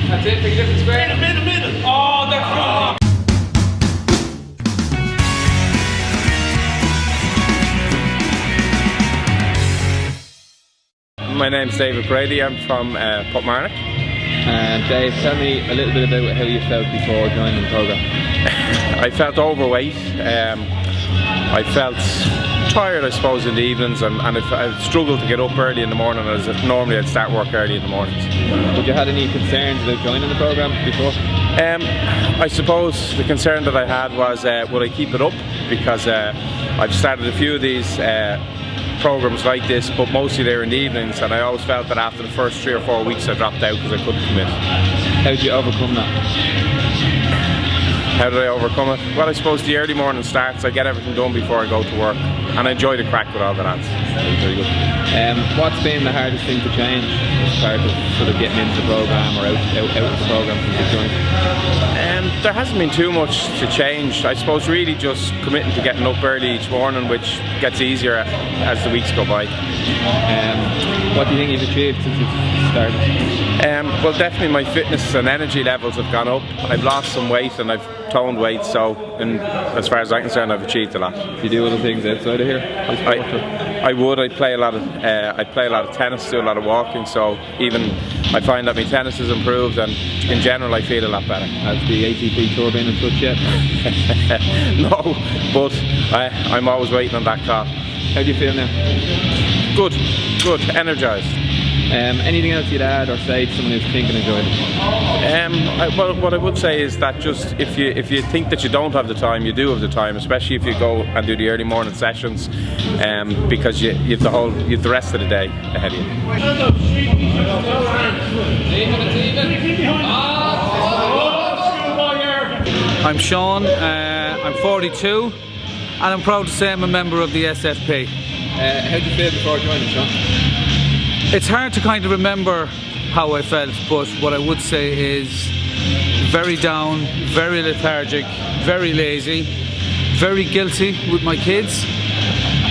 That's it, pick a different square. Middle. Oh, that's wrong. My name's David Brady, I'm from Portmarnock. Dave, tell me a little bit about how you felt before joining the programme. I felt overweight, I felt tired I suppose in the evenings, and I struggled to get up early in the morning, as normally I'd start work early in the mornings. Would you had any concerns about joining the programme before? I suppose the concern that I had was would I keep it up, because I've started a few of these programs like this, but mostly they're in the evenings, and I always felt that after the first 3 or 4 weeks I dropped out because I couldn't commit. How did you overcome that? How did I overcome it? Well, I suppose the early morning starts, I get everything done before I go to work, and I enjoy the crack with all the lads. Very good. What's been the hardest thing to change as part of sort of getting into the programme or out of the programme since you joined? There hasn't been too much to change. I suppose really just committing to getting up early each morning, which gets easier as the weeks go by. What do you think you've achieved since you've started? Well, definitely my fitness and energy levels have gone up. I've lost some weight and I've toned weight, so as far as I'm concerned, I've achieved a lot. Do you do other things outside of here? I would. I play a lot of tennis, do a lot of walking, so even I find that my tennis has improved, and in general I feel a lot better. Has the ATP Tour been in touch yet? No, but I'm always waiting on that call. How do you feel now? Good, energised. Anything else you'd add or say to someone who's thinking of joining? Well, what I would say is that just if you think that you don't have the time, you do have the time, especially if you go and do the early morning sessions, because you have the rest of the day ahead of you. I'm Sean, I'm 42, and I'm proud to say I'm a member of the SFP. How did you feel before joining, Sean? It's hard to kind of remember how I felt, but what I would say is very down, very lethargic, very lazy, very guilty with my kids,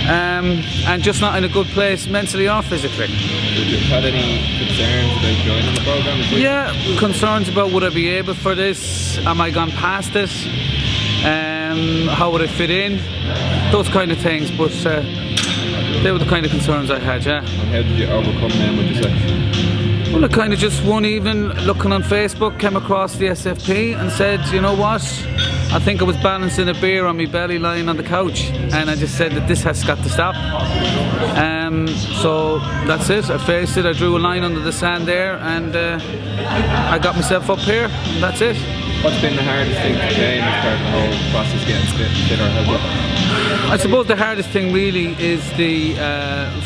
and just not in a good place mentally or physically. Would you have had any concerns about joining the programme? Yeah, concerns about would I be able for this? Am I gone past it? How would I fit in? Those kind of things, but they were the kind of concerns I had, yeah. And how did you overcome them, would you say? Well, I kind of just one evening, looking on Facebook, came across the SFP and said, you know what, I think I was balancing a beer on my belly lying on the couch, and I just said that this has got to stop. So that's it, I faced it, I drew a line under the sand there, and I got myself up here, and that's it. What's been the hardest thing to change as part of the whole process getting fit or healthy? I suppose the hardest thing really is the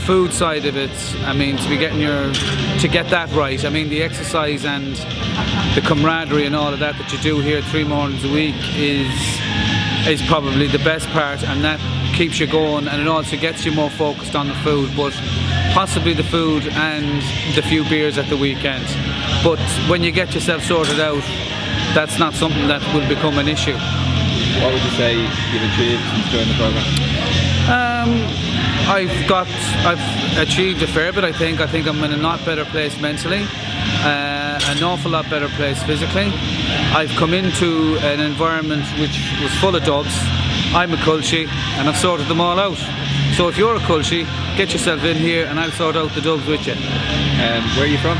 food side of it. I mean, to get that right. I mean, the exercise and the camaraderie and all of that you do here 3 mornings a week is probably the best part, and that keeps you going, and it also gets you more focused on the food, but possibly the food and the few beers at the weekend. But when you get yourself sorted out, that's not something that will become an issue. What would you say you've achieved since joining the programme? I've achieved a fair bit, I think. I think I'm in a lot better place mentally, an awful lot better place physically. I've come into an environment which was full of dubs. I'm a culchie, and I've sorted them all out. So if you're a culchie, get yourself in here and I'll sort out the dubs with you. Where are you from?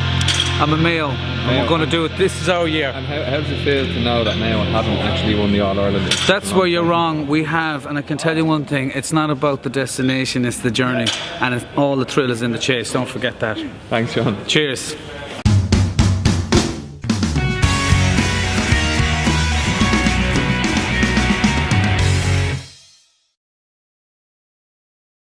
I'm a Mayo. And we're going to do it. This is our year. And how does it feel to know that Mayo haven't actually won the All-Ireland? That's where you're wrong. We have, and I can tell you one thing, it's not about the destination, it's the journey, and all the thrill is in the chase. Don't forget that. Thanks, Sean. Cheers.